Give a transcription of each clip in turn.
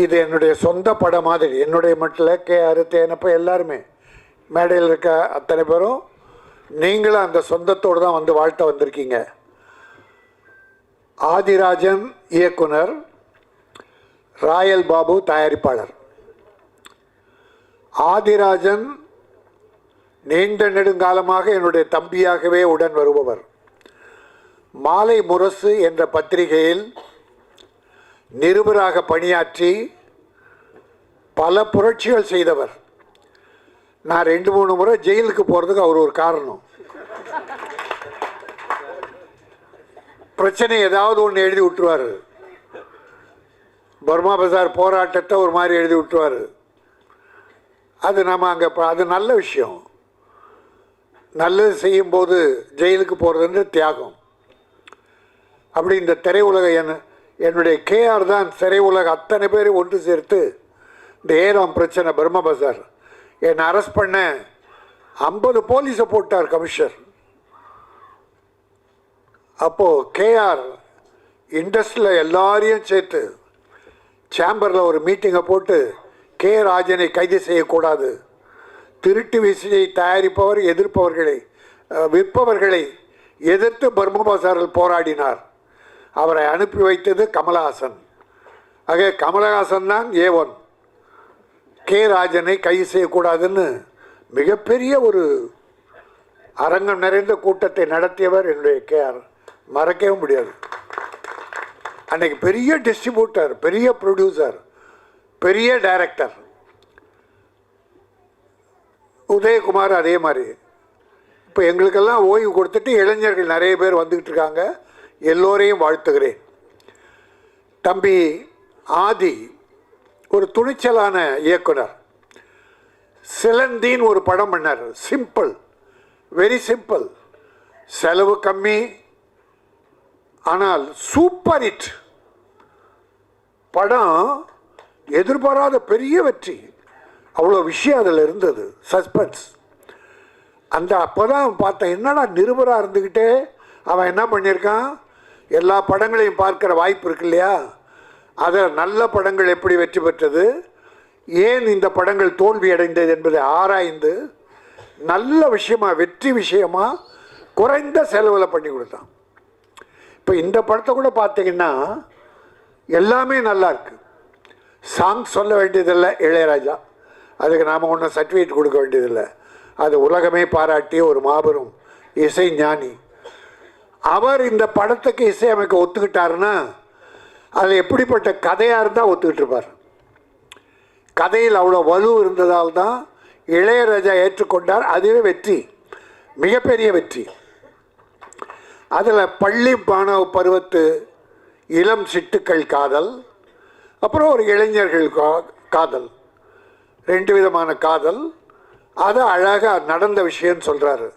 இது என்னுடைய சொந்த படம் மாதிரி. என்னுடைய மட்டில் கேஆர் தேனப்ப எல்லாருமே மேடையில் இருக்க அத்தனை பேரும் நீங்களும் அந்த சொந்தத்தோடு தான் வந்து வாழ்த்த வந்திருக்கீங்க. ஆதிராஜன் இயக்குனர், ராயல் பாபு தயாரிப்பாளர். ஆதிராஜன் நீண்ட நெடுங்காலமாக என்னுடைய தம்பியாகவே உடன் வருபவர். மாலை முரசு என்ற பத்திரிகையில் நிருபராக பணியாற்றி பல புரட்சிகள் செய்தவர். நான் 2-3 முறை ஜெயிலுக்கு போகிறதுக்கு அவர் ஒரு காரணம். பிரச்சனை ஏதாவது ஒன்று எழுதி விட்டுருவார். பர்மா பஜார் போராட்டத்தை ஒரு மாதிரி எழுதி விட்டுருவார். அது நம்ம அங்கே அது நல்ல விஷயம். நல்லது செய்யும்போது ஜெயிலுக்கு போகிறதுன்ற தியாகம். அப்படி இந்த திரையுலக என்னுடைய கேஆர் தான் திரையுலக அத்தனை பேரை ஒன்று சேர்த்து இந்த ஏராம் பிரச்சனை பர்மா பஜார் என்னை அரெஸ்ட் பண்ண 50 போலீஸை போட்டார் கமிஷனர். அப்போது கேஆர் இண்டஸ்ட்ரியில் எல்லாரையும் சேர்த்து சேம்பரில் ஒரு மீட்டிங்கை போட்டு கே ராஜனை கைது செய்யக்கூடாது, திருட்டு விசையை தயாரிப்பவர் எதிர்ப்பவர்களை விற்பவர்களை எதிர்த்து பர்மா பஜாரில் போராடினார். அவரை அனுப்பி வைத்தது கமலஹாசன். ஆக கமலஹாசன் தான் A1. கே ராஜனை கைது செய்யக்கூடாதுன்னு மிகப்பெரிய ஒரு அரங்கம் நிறைந்த கூட்டத்தை நடத்தியவர் என்னுடைய கேஆர். மறக்கவே முடியாது. அன்றைக்கி பெரிய டிஸ்ட்ரிபியூட்டர், பெரிய ப்ரொடியூசர், பெரிய டைரக்டர். உதயகுமார் அதே மாதிரி. இப்போ எங்களுக்கெல்லாம் ஓய்வு கொடுத்துட்டு இளைஞர்கள் நிறைய பேர் வந்துக்கிட்டு இருக்காங்க. எல்லோரையும் வாழ்த்துகிறேன். தம்பி ஆதி ஒரு துணிச்சலான இயக்குனர். சிலந்தின்னு ஒரு படம் பண்ணார். சிம்பிள், வெரி சிம்பிள், செலவு கம்மி, ஆனால் சூப்பர் ஹிட் படம். எதிர்பாராத பெரிய வெற்றி. அவ்வளோ விஷயம் அதில் இருந்தது, சஸ்பென்ஸ். அந்த அப்போ தான் பார்த்தேன், என்னடா நிருபராக இருந்துக்கிட்டே அவன் என்ன பண்ணியிருக்கான், எல்லா படங்களையும் பார்க்குற வாய்ப்பு இருக்கு இல்லையா. அதில் நல்ல படங்கள் எப்படி வெற்றி பெற்றது, ஏன் இந்த படங்கள் தோல்வி அடைந்தது என்பதை ஆராய்ந்து நல்ல விஷயமாக, வெற்றி விஷயமாக குறைந்த செலவில் பண்ணி கொடுத்தான். இப்போ இந்த படத்தை கூட பார்த்தீங்கன்னா எல்லாமே நல்லா இருக்கு. சாங் சொல்ல வேண்டியதில்லை, இளையராஜா. அதுக்கு நாம் ஒன்றும் சர்டிஃபிகேட் கொடுக்க வேண்டியதில்லை. அது உலகமே பாராட்டிய ஒரு மாபெரும் இசை ஞானி. அவர் இந்த படத்துக்கு இசையமைக்க ஒத்துக்கிட்டாருன்னா அது எப்படிப்பட்ட கதையாக இருந்தால் ஒத்துக்கிட்டு இருப்பார். கதையில் அவ்வளோ வலு இருந்ததால் தான் இளையராஜா ஏற்றுக்கொண்டார். அதுவே வெற்றி, மிகப்பெரிய வெற்றி. அதில் பள்ளி மாணவ பருவத்து இளம் சிட்டுக்கள் காதல், அப்புறம் ஒரு இளைஞர்கள் காதல், 2 விதமான காதல். அது அழகாக நடந்த விஷயம்னு சொல்கிறாரு.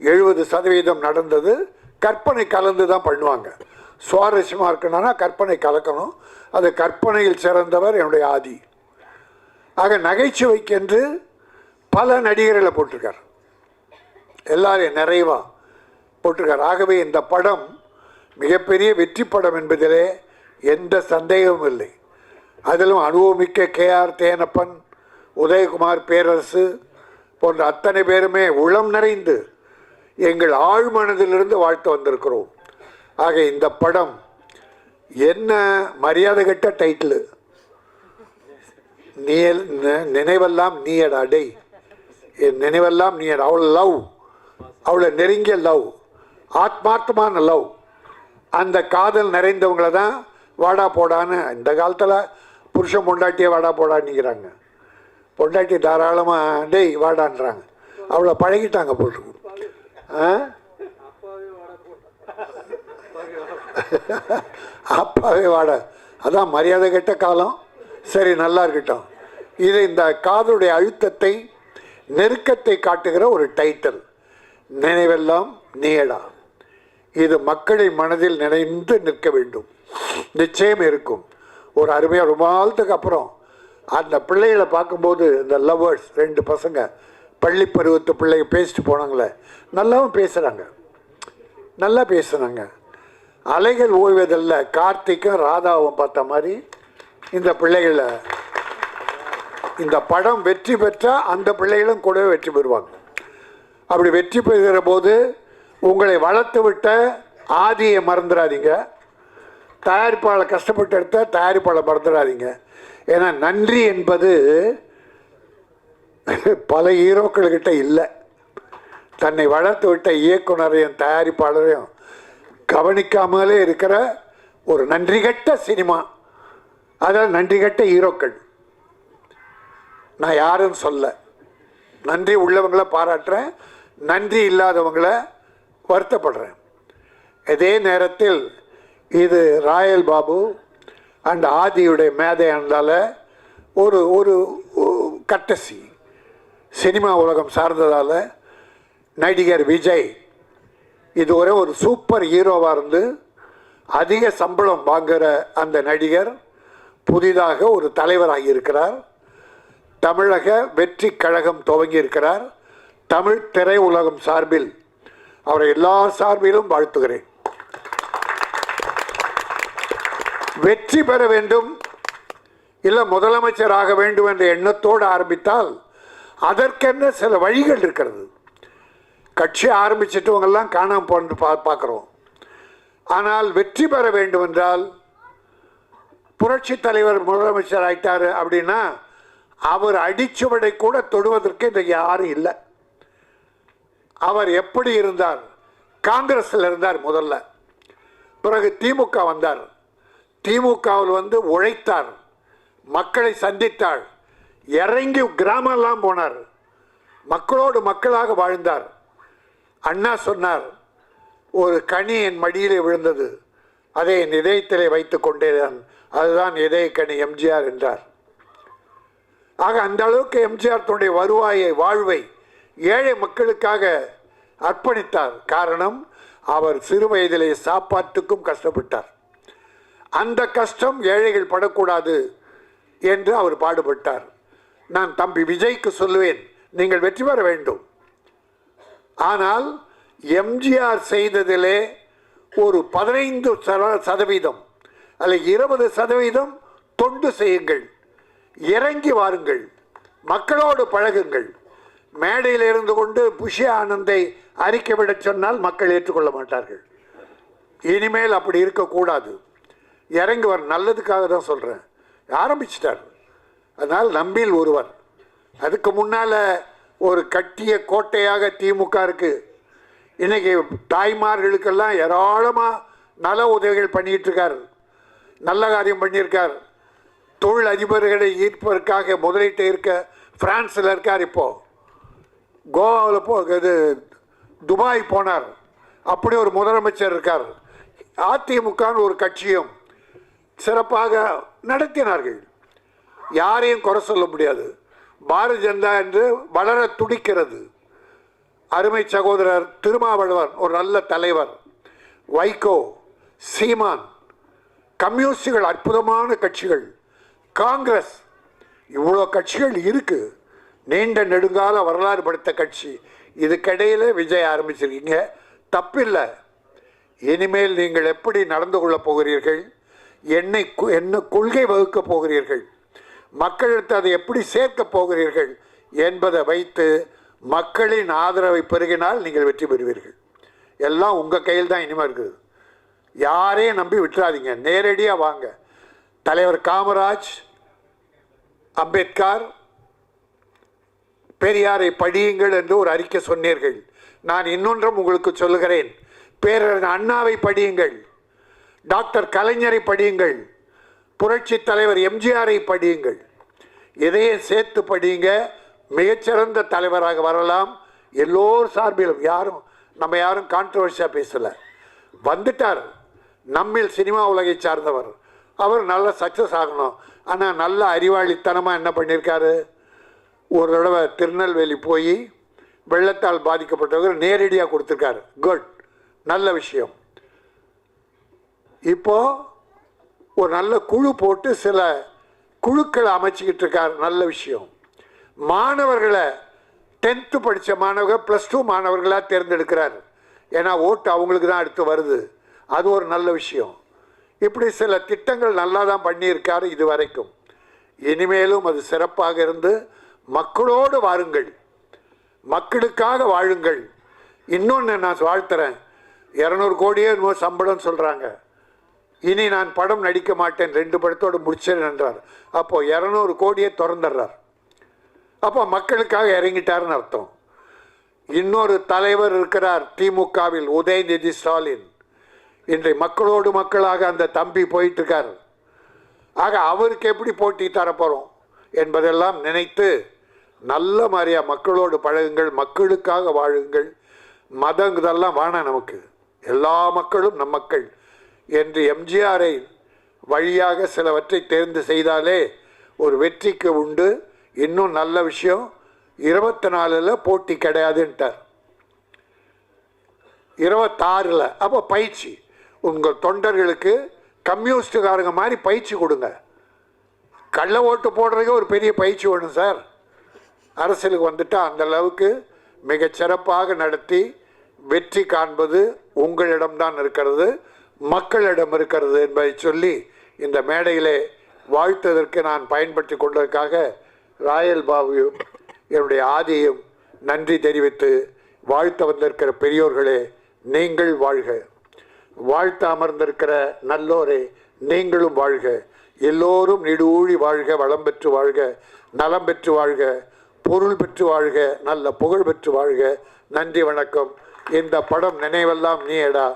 70% நடந்தது. கற்பனை கலந்து தான் பண்ணுவாங்க. சுவாரஸ்யமாக இருக்கணும்னா கற்பனை கலக்கணும். அது கற்பனையில் சிறந்தவர் என்னுடைய ஆதி. ஆக நகைச்சுவைக்கென்று பல நடிகர்களை போட்டிருக்கார். எல்லாரையும் நிறைவாக போட்டிருக்கார். ஆகவே இந்த படம் மிகப்பெரிய வெற்றி படம் என்பதிலே எந்த சந்தேகமும் இல்லை. அதிலும் அனுபவமிக்க கேஆர் தேனப்பன், உதயகுமார், பேரரசு போன்ற அத்தனை பேருமே உளம் நிறைந்து எங்கள் ஆழ்மனதிலிருந்து வாழ்த்து வந்திருக்கிறோம். ஆக இந்த படம் என்ன மரியாதை கட்ட டைட்டில், நீ நினைவெல்லாம் நீயடா டே, என் நினைவெல்லாம் நீயடா. அவ்வளோ லவ், அவ்வளோ நெருங்கிய லவ், ஆத்மார்த்தமான லவ். அந்த காதல் நிறைந்தவங்களை தான் வாடா போடான்னு இந்த காலத்தில் புருஷன் பொண்டாட்டியே வாடா போடான்னுக்கிறாங்க. பொண்டாட்டி தாராளமாக டேய் வாடான்றாங்க. அவ்வளோ பழகிட்டாங்க போட்டு. அப்பாவே வாட, அதான் மரியாதை கெட்ட காலம். சரி, நல்லா இருக்கட்டும். இது இந்த காதலுடைய அழுத்தத்தை, நெருக்கத்தை காட்டுகிற ஒரு டைட்டில், நினைவெல்லாம் நீயடா. இது மக்களின் மனதில் நினைந்து நிற்க வேண்டும். நிச்சயம் இருக்கும். ஒரு அருமையாக ரொம்ப நாளத்துக்கு அப்புறம் அந்த பிள்ளைகளை பார்க்கும்போது, இந்த லவ்வர்ஸ் 2 பசங்க பள்ளி பருவத்து பிள்ளைங்க பேசிட்டு போனாங்களே, நல்லாவும் பேசுகிறாங்க, நல்லா பேசுனாங்க. அலைகள் ஓய்வதில்லை. கார்த்திக்கும் ராதாவும் பார்த்த மாதிரி இந்த பிள்ளைகளை, இந்த படம் வெற்றி பெற்றால் அந்த பிள்ளைகளும் கூடவே வெற்றி பெறுவாங்க. அப்படி வெற்றி பெறுகிற போது உங்களை வளர்த்து விட்ட ஆதியை மறந்துடாதீங்க. தயாரிப்பாளர் கஷ்டப்பட்டு எடுத்த தயாரிப்பாளர் மறந்துடாதீங்க. ஏன்னா நன்றி என்பது பல ஹீரோக்கள்கிட்ட இல்லை. தன்னை வளர்த்து விட்ட இயக்குனரையும் தயாரிப்பாளரையும் கவனிக்காமலே இருக்கிற ஒரு நன்றி கட்ட சினிமா. அதாவது நன்றி கட்ட ஹீரோக்கள். நான் யாருன்னு சொல்ல, நன்றி உள்ளவங்களை பாராட்டுறேன், நன்றி இல்லாதவங்களை வருத்தப்படுறேன். இதே நேரத்தில் இது ராயல் பாபு அண்ட் ஆதியுடைய மேதையானதால் ஒரு ஒரு கட்டசி சினிமா உலகம் சார்ந்ததால் நடிகர் விஜய் இதுவரை ஒரு சூப்பர் ஹீரோவாக இருந்து அதிக சம்பளம் வாங்குகிற அந்த நடிகர் புதிதாக ஒரு தலைவராகி இருக்கிறார். தமிழக வெற்றி கழகம் துவங்கி இருக்கிறார். தமிழ் திரை உலகம் சார்பில் அவரை எல்லா சார்பிலும் வாழ்த்துகிறேன். வெற்றி பெற வேண்டும் இல்லை முதலமைச்சராக வேண்டும் என்ற எண்ணத்தோடு ஆரம்பித்தால் அதற்கென்ன சில வழிகள் இருக்கிறது. கட்சி ஆரம்பிச்சிட்டவங்கெல்லாம் காணாமல் போன்று பார்க்குறோம். ஆனால் வெற்றி பெற வேண்டும் என்றால் புரட்சி தலைவர் முதலமைச்சர் ஆயிட்டார் அப்படின்னா அவர் அடிச்சுவடை கூட தொடுவதற்கு இன்றைக்கு யாரும் இல்லை. அவர் எப்படி இருந்தார்? காங்கிரஸில் இருந்தார் முதல்ல, பிறகு திமுக வந்தார். திமுகவில் வந்து உழைத்தார், மக்களை சந்தித்தார், இறங்கி கிராமெல்லாம் போனார், மக்களோடு மக்களாக வாழ்ந்தார். அண்ணா சொன்னார், ஒரு கனி என் மடியிலே விழுந்தது, அதை என் இதயத்திலே வைத்து கொண்டேதான், அதுதான் இதயக்கனி எம்ஜிஆர் என்றார். ஆக அந்த அளவுக்கு எம்ஜிஆர் தன்னுடைய வருவாயை வாழ்வை ஏழை மக்களுக்காக அர்ப்பணித்தார். காரணம், அவர் சிறு வயதிலே சாப்பாட்டுக்கும் கஷ்டப்பட்டார். அந்த கஷ்டம் ஏழைகள் படக்கூடாது என்று அவர் பாடுபட்டார். நான் தம்பி விஜய்க்கு சொல்லுவேன், நீங்கள் வெற்றி பெற வேண்டும். ஆனால் எம்ஜிஆர் செய்ததிலே ஒரு 15% அல்ல 20% தொண்டு செய்யுங்கள், இறங்கி வாருங்கள், மக்களோடு பழகுங்கள். மேடையில் இருந்து கொண்டு புஷி ஆனந்தை அறிக்கை விட சொன்னால் மக்கள் ஏற்றுக்கொள்ள மாட்டார்கள். இனிமேல் அப்படி இருக்கக்கூடாது. இறங்கி வர நல்லதுக்காக தான் சொல்கிறேன். ஆரம்பிச்சிட்டார். அதனால் நம்பில் ஒருவர். அதுக்கு முன்னால் ஒரு கட்டிய கோட்டையாக திமுக இருக்குது. இன்றைக்கி தாய்மார்களுக்கெல்லாம் ஏராளமாக நல உதவிகள் பண்ணிகிட்ருக்கார், நல்ல காரியம் பண்ணியிருக்கார். தொழில் அதிபர்களை ஈர்ப்பதற்காக முதலீட்டை இருக்க பிரான்ஸில் இருக்கார். இப்போது கோவாவில் இது துபாய் போனார். அப்படி ஒரு முதலமைச்சர் இருக்கார். அதிமுகன்னு ஒரு கட்சியும் சிறப்பாக நடத்தினார்கள். யாரையும் குறை சொல்ல முடியாது. பாரதிய ஜனதா என்று வளர துடிக்கிறது. அருமை சகோதரர் திருமாவளவன் ஒரு நல்ல தலைவர், வைகோ, சீமான், கம்யூனிஸ்டுகள் அற்புதமான கட்சிகள், காங்கிரஸ், இவ்வளோ கட்சிகள் இருக்கு. நீண்ட நெடுங்கால வரலாறு படைத்த கட்சி. இதுக்கிடையில் விஜய் ஆரம்பிச்சிருக்கீங்க, தப்பில்லை. இனிமேல் நீங்கள் எப்படி நடந்து கொள்ளப் போகிறீர்கள், என்ன கொள்கை வகுக்கப் போகிறீர்கள், மக்களிடத்தை அதை எப்படி சேர்க்கப் போகிறீர்கள் என்பதை வைத்து மக்களின் ஆதரவை பெருகினால் நீங்கள் வெற்றி பெறுவீர்கள். எல்லாம் உங்கள் கையில் தான் இனிமேல் இருக்குது. யாரையும் நம்பி விட்டுறாதீங்க, நேரடியாக வாங்க. தலைவர் காமராஜ், அம்பேத்கர், பெரியாரை படியுங்கள் என்று ஒரு அறிக்கை சொன்னீர்கள். நான் இன்னொன்றும் உங்களுக்கு சொல்லுகிறேன், பேரறிஞர் அண்ணாவை படியுங்கள், டாக்டர் கலைஞரை படியுங்கள், புரட்சி தலைவர் எம்ஜிஆரை படியுங்கள். இதையே சேர்த்து படியுங்க. மிகச்சிறந்த தலைவராக வரலாம். எல்லோரும் சார்பிலும் நம்ம யாரும் கான்ட்ரவர்சியாக பேசலை. வந்துட்டார், நம்மில் சினிமா உலகை சார்ந்தவர். அவர் நல்ல சக்ஸஸ் ஆகணும். ஆனால் நல்ல அறிவாளித்தனமாக என்ன பண்ணியிருக்காரு, ஒரு தடவை திருநெல்வேலி போய் வெள்ளத்தால் பாதிக்கப்பட்டவர்கள் நேரடியாக கொடுத்துருக்காரு. குட், நல்ல விஷயம். இப்போது ஒரு நல்ல குழு போட்டு சில குழுக்களை அமைச்சிக்கிட்டு இருக்கார், நல்ல விஷயம். மாணவர்களை 10th படித்த மாணவர்கள் +2 மாணவர்களாக தேர்ந்தெடுக்கிறார். ஏன்னா ஓட்டு அவங்களுக்கு தான் அடுத்து வருது. அது ஒரு நல்ல விஷயம். இப்படி சில திட்டங்கள் நல்லா தான் பண்ணியிருக்காரு இது வரைக்கும். இனிமேலும் அது சிறப்பாக இருந்து மக்களோடு வாருங்கள், மக்களுக்காக வாழுங்கள். இன்னொன்று நான் வாழ்த்துறேன், 200 கோடியே இன்னும் சம்பளம் சொல்கிறாங்க. இனி நான் படம் நடிக்க மாட்டேன், 2 படத்தோடு முடிச்சேன் என்றார். அப்போ 200 கோடியே திறந்துடுறார். அப்போ மக்களுக்காக இறங்கிட்டாருன்னு அர்த்தம். இன்னொரு தலைவர் இருக்கிறார் திமுகவில், உதயநிதி ஸ்டாலின். இன்றை மக்களோடு மக்களாக அந்த தம்பி போயிட்டு இருக்கார். ஆக அவருக்கு எப்படி போட்டி தரப்போகிறோம் என்பதெல்லாம் நினைத்து நல்ல மாதிரியா மக்களோடு பழகுங்கள், மக்களுக்காக வாழுங்கள். மதம் இதெல்லாம் வேணாம், நமக்கு எல்லா மக்களும் நம் மக்கள் என்று எம்ஜிஆரை வழியாக சிலவற்றை தேர்ந்து செய்தாலே ஒரு வெற்றிக்கு உண்டு. இன்னும் நல்ல விஷயம், 24ல் போட்டி கிடையாதுன்ட்டார், 26ல். அப்போ பயிற்சி, உங்கள் தொண்டர்களுக்கு கம்யூனிஸ்டுக்காரங்க மாதிரி பயிற்சி கொடுங்க. கள்ள ஓட்டு போடுறதுக்கு ஒரு பெரிய பயிற்சி வேணும் சார். அரசியலுக்கு வந்துட்டால் அந்த அளவுக்கு மிகச்சிறப்பாக நடத்தி வெற்றி காண்பது உங்களிடம்தான் இருக்கிறது, மக்களிடம் இருக்கிறது என்பதை சொல்லி இந்த மேடையிலே வாழ்த்ததற்கு நான் பயன்படுத்தி கொண்டதற்காக ராயல் பாபு என்னுடைய ஆதியும் நன்றி தெரிவித்து, வாழ்த்த வந்திருக்கிற பெரியோர்களே நீங்கள் வாழ்க, வாழ்த்த அமர்ந்திருக்கிற நல்லோரே நீங்களும் வாழ்க, எல்லோரும் நெடுவூழி வாழ்க, வளம் பெற்று வாழ்க, நலம் பெற்று வாழ்க, பொருள் பெற்று வாழ்க, நல்ல புகழ் பெற்று வாழ்க. நன்றி, வணக்கம். இந்த படம் நினைவெல்லாம் நீடா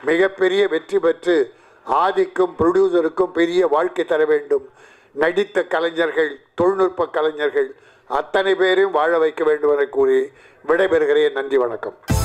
மிகப்பெரிய வெற்றி பெற்று ஆதிக்கும் ப்ரொடியூசருக்கும் பெரிய வாழ்க்கை தர வேண்டும். நடித்த கலைஞர்கள், தொழில்நுட்ப கலைஞர்கள் அத்தனை பேரையும் வாழ வைக்க வேண்டும் என கூறி விடைபெறுகிறேன். நன்றி, வணக்கம்.